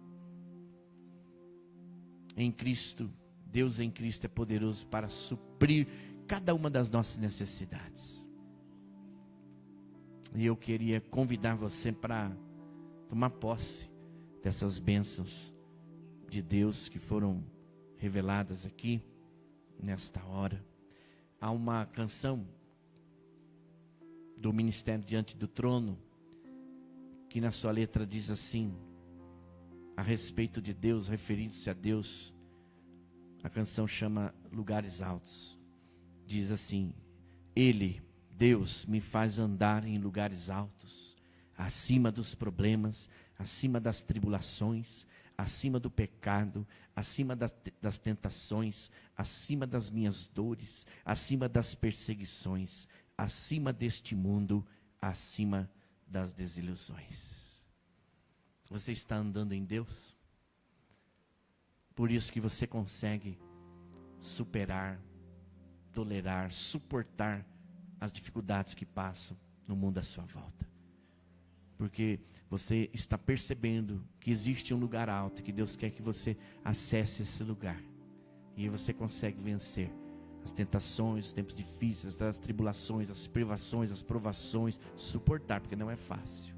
Em Cristo, Deus em Cristo é poderoso para suprir cada uma das nossas necessidades. E eu queria convidar você para tomar posse dessas bênçãos de Deus que foram reveladas aqui, nesta hora. Há uma canção do Ministério Diante do Trono, que na sua letra diz assim, a respeito de Deus, referindo-se a Deus. A canção chama Lugares Altos. Diz assim: Ele, Deus, me faz andar em lugares altos, acima dos problemas, acima das tribulações, acima do pecado, acima das tentações, acima das minhas dores, acima das perseguições, acima deste mundo, acima das desilusões. Você está andando em Deus? Por isso que você consegue superar, tolerar, suportar as dificuldades que passam no mundo à sua volta. Porque você está percebendo que existe um lugar alto, que Deus quer que você acesse esse lugar. E você consegue vencer as tentações, os tempos difíceis, as tribulações, as privações, as provações, suportar, porque não é fácil.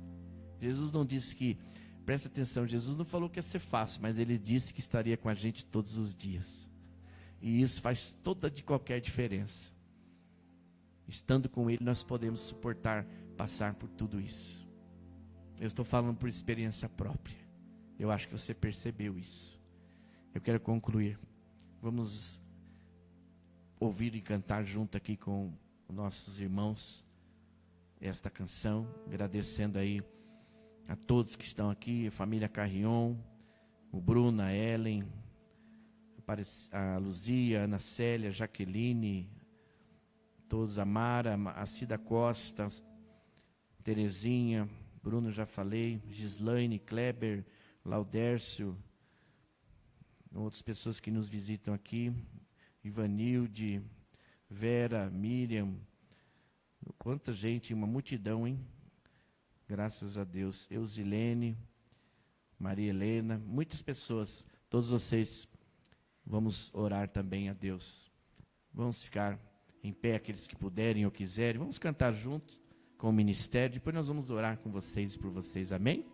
Jesus não disse que, presta atenção, Jesus não falou que ia ser fácil, mas Ele disse que estaria com a gente todos os dias. E isso faz toda de qualquer diferença. Estando com Ele, nós podemos suportar, passar por tudo isso. Eu estou falando por experiência própria. Eu acho que você percebeu isso. Eu quero concluir. Vamos ouvir e cantar junto aqui com nossos irmãos esta canção, agradecendo aí a todos que estão aqui, a família Carrion, o Bruno, a Ellen, a Luzia, a Ana Célia, a Jaqueline, todos, a Mara, a Cida Costa, Terezinha, Bruno já falei, Gislaine, Kleber, Laudércio, outras pessoas que nos visitam aqui, Ivanilde, Vera, Miriam, quanta gente, uma multidão, hein? Graças a Deus. Eusilene, Maria Helena, muitas pessoas, todos vocês, vamos orar também a Deus. Vamos ficar em pé, aqueles que puderem ou quiserem, vamos cantar junto com o ministério, depois nós vamos orar com vocês e por vocês, amém?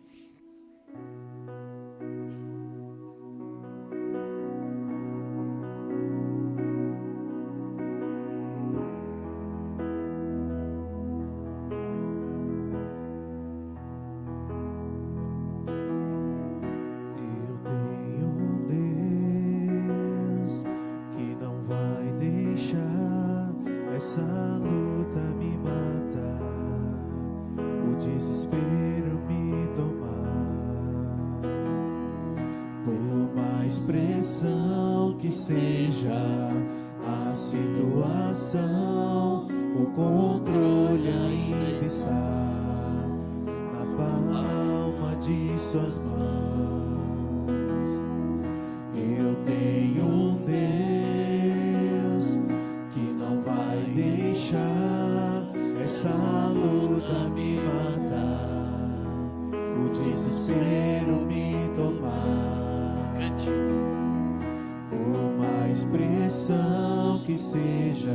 Desespero me tomar. seja a situação, o controle ainda está na palma de suas mãos. Eu tenho um Deus que não vai deixar essa luta me matar, o desespero me tomar. Cante. Por mais pressão que seja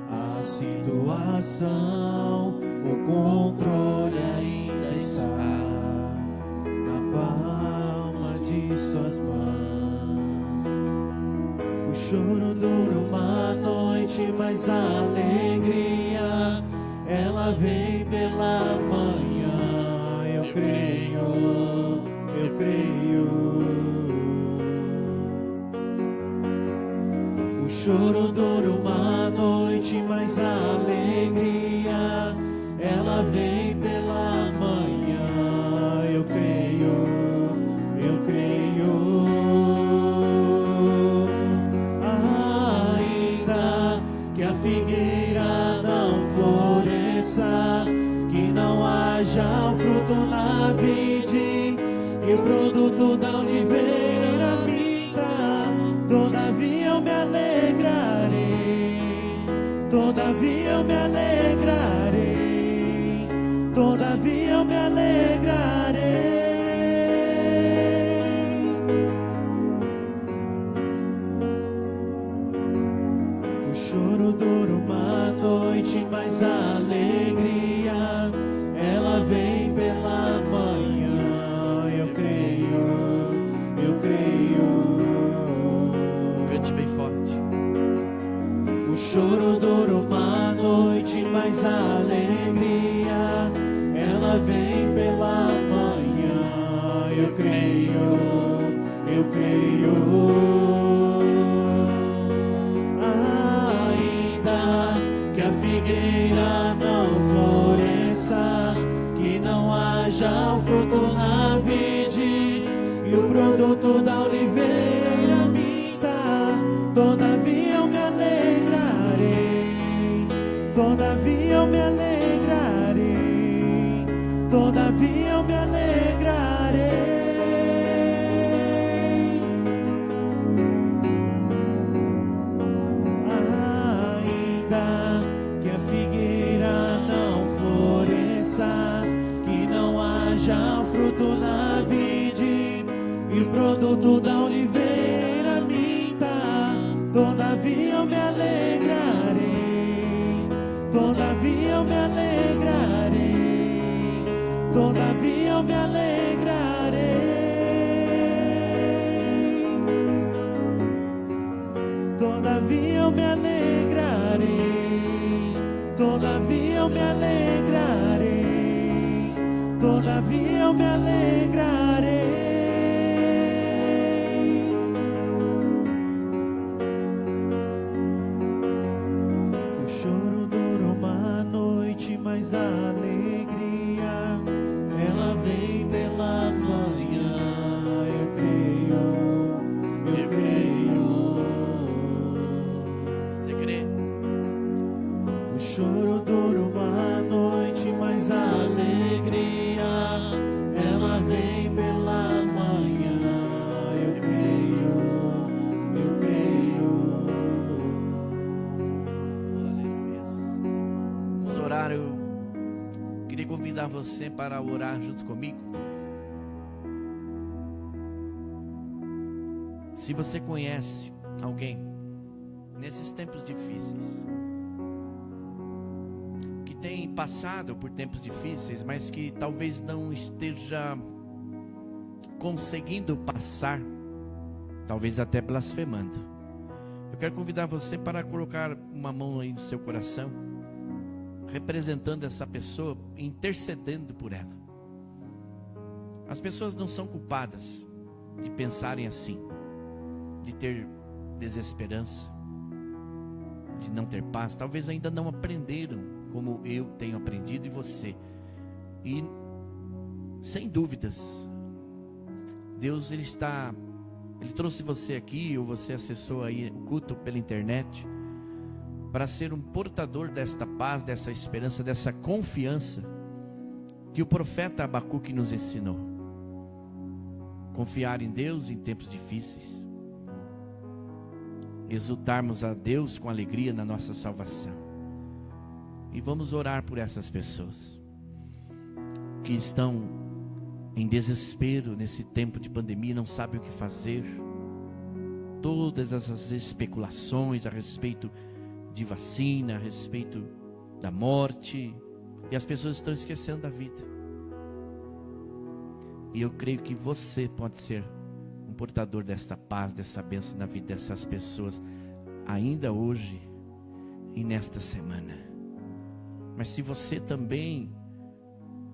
a situação, o controle ainda está na palma de suas mãos. O choro dura uma noite, mas a alegria ela vem pela manhã. Eu creio, eu creio. O choro dura uma noite, mas a alegria ela vem pela manhã. Eu creio, eu creio. Ainda que a figueira não floresça, que não haja fruto na vide e o produto da oliveira minta, todavia eu me alegrarei, todavia eu me alegrarei, todavia eu me alegrarei. O choro dura uma noite, mas a alegria ela vem pela manhã. Eu creio, eu creio. Cante bem forte. O choro dura uma noite, mas a alegria ela vem pela manhã. Eu creio, eu creio. Ainda que a figueira não floresça, que não haja o fruto na vide e o produto da oliveira minta, todavia eu me alegrarei, todavia eu me alegrarei, todavia eu me alegrarei. Ainda que a figueira não floresça, que não haja fruto na vide e o produto da oliveira minta, todavia eu me alegrarei, todavia eu me alegrarei, todavia eu me alegrarei, todavia eu me alegrarei, todavia eu me alegrarei, todavia eu me alegrarei. O choro dura uma noite, mas a alegria ela vem pela manhã. Eu creio, eu creio. Você crê? O choro dura uma noite, mas a alegria ela vem pela manhã. Eu creio, eu creio. Aleluia. Vamos orar. Eu queria convidar você para orar junto comigo. Se você conhece alguém nesses tempos difíceis, que tem passado por tempos difíceis, mas que talvez não esteja conseguindo passar, talvez até blasfemando, eu quero convidar você para colocar uma mão aí no seu coração, representando essa pessoa, intercedendo por ela. As pessoas não são culpadas de pensarem assim, de ter desesperança, de não ter paz. Talvez ainda não aprenderam como eu tenho aprendido e você. E sem dúvidas, Deus ele está Ele trouxe você aqui, ou você acessou aí o culto pela internet, para ser um portador desta paz, dessa esperança, dessa confiança que o profeta Abacuque nos ensinou. Confiar em Deus em tempos difíceis, exultarmos a Deus com alegria na nossa salvação. E vamos orar por essas pessoas que estão em desespero nesse tempo de pandemia, não sabem o que fazer. Todas essas especulações a respeito de vacina, a respeito da morte, e as pessoas estão esquecendo da vida. E eu creio que você pode ser um portador desta paz, dessa bênção na vida dessas pessoas, ainda hoje e nesta semana. Mas se você também,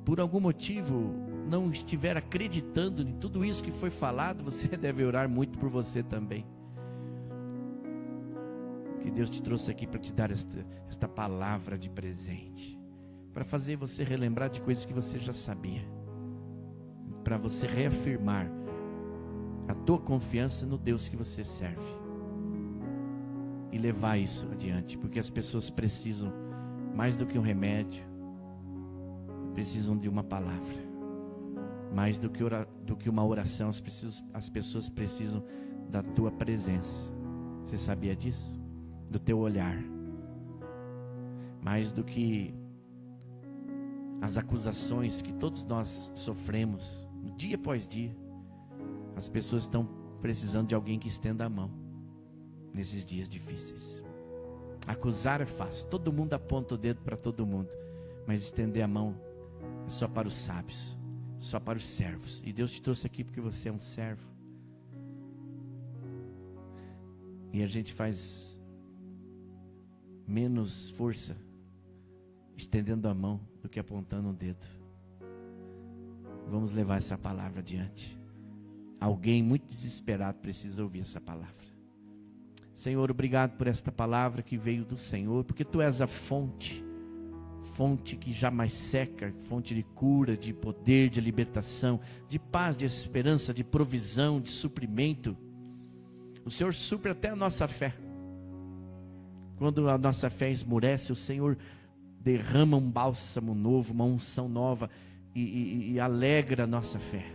por algum motivo, não estiver acreditando em tudo isso que foi falado, você deve orar muito por você também. Que Deus te trouxe aqui para te dar esta palavra de presente, para fazer você relembrar de coisas que você já sabia, para você reafirmar a tua confiança no Deus que você serve e levar isso adiante, porque as pessoas precisam mais do que um remédio, precisam de uma palavra, mais do que uma oração. As pessoas precisam da tua presença. Você sabia disso? Do teu olhar, mais do que as acusações que todos nós sofremos dia após dia. As pessoas estão precisando de alguém que estenda a mão nesses dias difíceis. Acusar é fácil, todo mundo aponta o dedo para todo mundo, mas estender a mão é só para os sábios, só para os servos. E Deus te trouxe aqui porque você é um servo. E a gente faz menos força estendendo a mão do que apontando o dedo. Vamos levar essa palavra adiante. Alguém muito desesperado precisa ouvir essa palavra. Senhor, obrigado por esta palavra que veio do Senhor, porque Tu és a fonte que jamais seca, fonte de cura, de poder, de libertação, de paz, de esperança, de provisão, de suprimento. O Senhor supre até a nossa fé. Quando a nossa fé esmurece, o Senhor derrama um bálsamo novo, uma unção nova e alegra a nossa fé.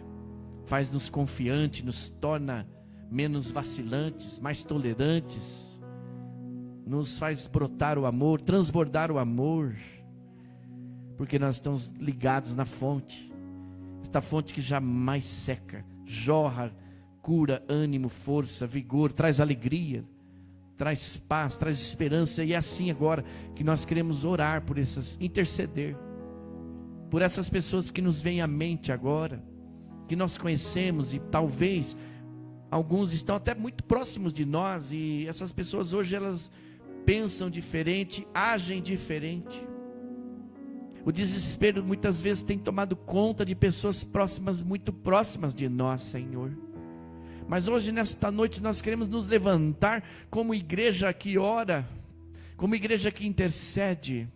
Faz-nos confiantes, nos torna menos vacilantes, mais tolerantes. Nos faz brotar o amor, transbordar o amor. Porque nós estamos ligados na fonte. Esta fonte que jamais seca, jorra, cura, ânimo, força, vigor, traz alegria, traz paz, traz esperança. E é assim agora que nós queremos orar por essas, interceder por essas pessoas que nos vêm à mente agora, que nós conhecemos e talvez alguns estão até muito próximos de nós, e essas pessoas hoje elas pensam diferente, agem diferente. O desespero muitas vezes tem tomado conta de pessoas próximas, muito próximas de nós, Senhor. Mas hoje, nesta noite, nós queremos nos levantar como igreja que ora, como igreja que intercede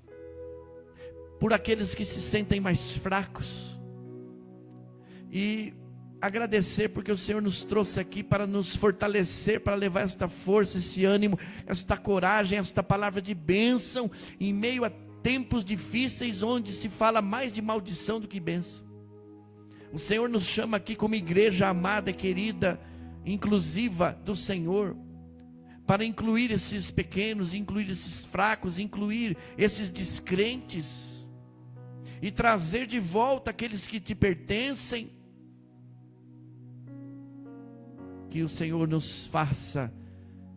por aqueles que se sentem mais fracos, e agradecer porque o Senhor nos trouxe aqui para nos fortalecer, para levar esta força, esse ânimo, esta coragem, esta palavra de bênção em meio a tempos difíceis onde se fala mais de maldição do que bênção. O Senhor nos chama aqui como igreja amada, querida, inclusiva do Senhor, para incluir esses pequenos, incluir esses fracos, incluir esses descrentes e trazer de volta aqueles que te pertencem. Que o Senhor nos faça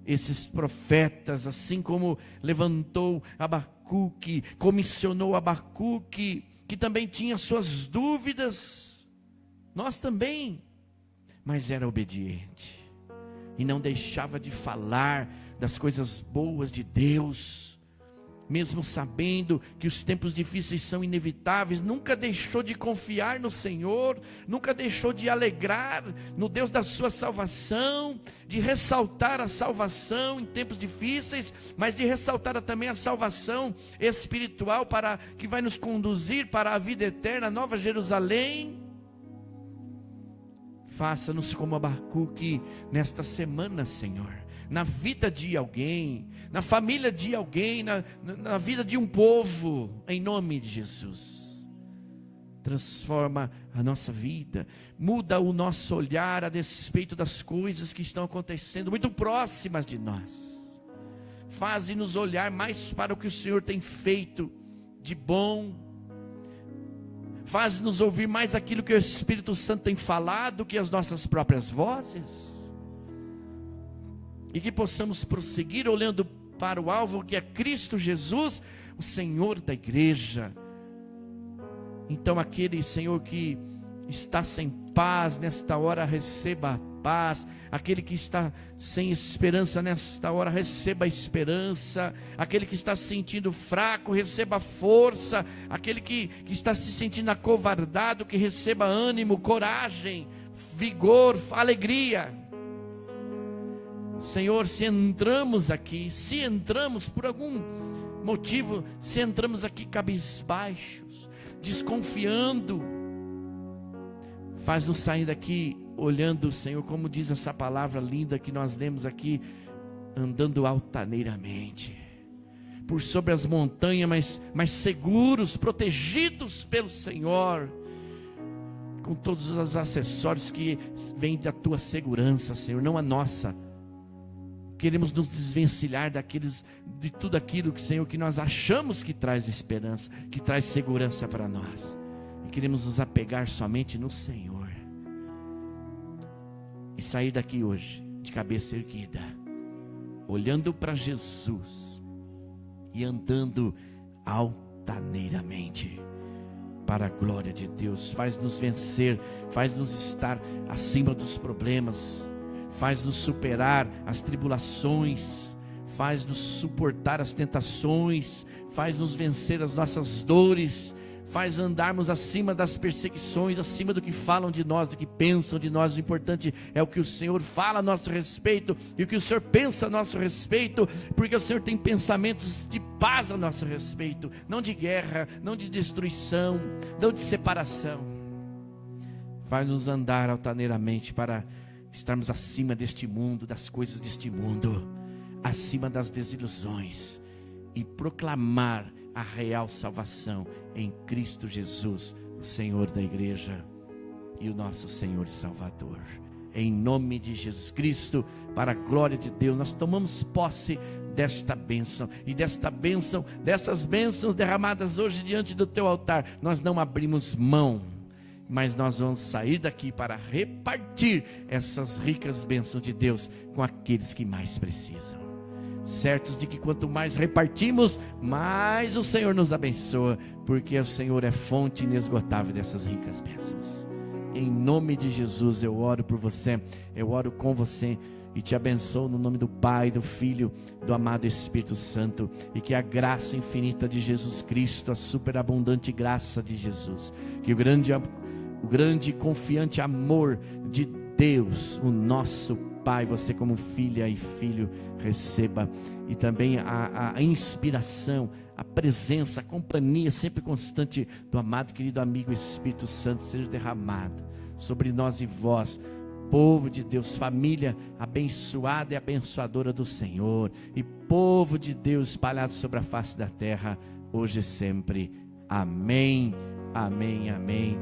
esses profetas, assim como levantou Abacuque, comissionou Abacuque, que também tinha suas dúvidas, nós também, mas era obediente, e não deixava de falar das coisas boas de Deus, mesmo sabendo que os tempos difíceis são inevitáveis. Nunca deixou de confiar no Senhor, nunca deixou de alegrar no Deus da sua salvação, de ressaltar a salvação em tempos difíceis, mas de ressaltar também a salvação espiritual para que vai nos conduzir para a vida eterna, a Nova Jerusalém. faça-nos como Abacuque nesta semana, Senhor, na vida de alguém, na família de alguém, na vida de um povo, em nome de Jesus. Transforma a nossa vida, muda o nosso olhar a despeito das coisas que estão acontecendo muito próximas de nós. Faze-nos olhar mais para o que o Senhor tem feito de bom. Faz-nos ouvir mais aquilo que o Espírito Santo tem falado do que as nossas próprias vozes. E que possamos prosseguir olhando para o alvo que é Cristo Jesus, o Senhor da igreja. Então aquele, Senhor, que está sem paz nesta hora, receba a paz. Aquele que está sem esperança nesta hora, receba a esperança. Aquele que está se sentindo fraco, receba a força. Aquele que está se sentindo acovardado, que receba ânimo, coragem, vigor, alegria. Senhor, se entramos por algum motivo, se entramos aqui cabisbaixos, desconfiando, faz-nos sair daqui olhando, Senhor, como diz essa palavra linda que nós lemos aqui, andando altaneiramente, por sobre as montanhas, mas seguros, protegidos pelo Senhor, com todos os acessórios que vêm da Tua segurança, Senhor, não a nossa. Queremos nos desvencilhar de tudo aquilo que, Senhor, que nós achamos que traz esperança, que traz segurança para nós. E queremos nos apegar somente no Senhor. E sair daqui hoje, de cabeça erguida, olhando para Jesus e andando altaneiramente, para a glória de Deus. Faz-nos vencer, faz-nos estar acima dos problemas, faz-nos superar as tribulações, faz-nos suportar as tentações, faz-nos vencer as nossas dores, faz andarmos acima das perseguições, acima do que falam de nós, do que pensam de nós. O importante é o que o Senhor fala a nosso respeito e o que o Senhor pensa a nosso respeito, porque o Senhor tem pensamentos de paz a nosso respeito, não de guerra, não de destruição, não de separação. Faz-nos andar altaneiramente para estarmos acima deste mundo, das coisas deste mundo, acima das desilusões, e proclamar a real salvação em Cristo Jesus, o Senhor da igreja e o nosso Senhor e Salvador. Em nome de Jesus Cristo, para a glória de Deus, nós tomamos posse desta bênção, e dessas bênçãos derramadas hoje diante do teu altar, nós não abrimos mão, mas nós vamos sair daqui para repartir essas ricas bênçãos de Deus com aqueles que mais precisam, certos de que quanto mais repartimos, mais o Senhor nos abençoa, porque o Senhor é fonte inesgotável dessas ricas bênçãos. Em nome de Jesus eu oro por você, eu oro com você e te abençoo no nome do Pai, do Filho, do amado Espírito Santo, e que a graça infinita de Jesus Cristo, a superabundante graça de Jesus, que o grande e confiante amor de Deus, o nosso Pai, você como filha e filho receba, e também a inspiração, a presença, a companhia sempre constante do amado querido amigo Espírito Santo seja derramado sobre nós e vós, povo de Deus, família abençoada e abençoadora do Senhor, e povo de Deus espalhado sobre a face da terra, hoje e sempre. Amém, amém, amém.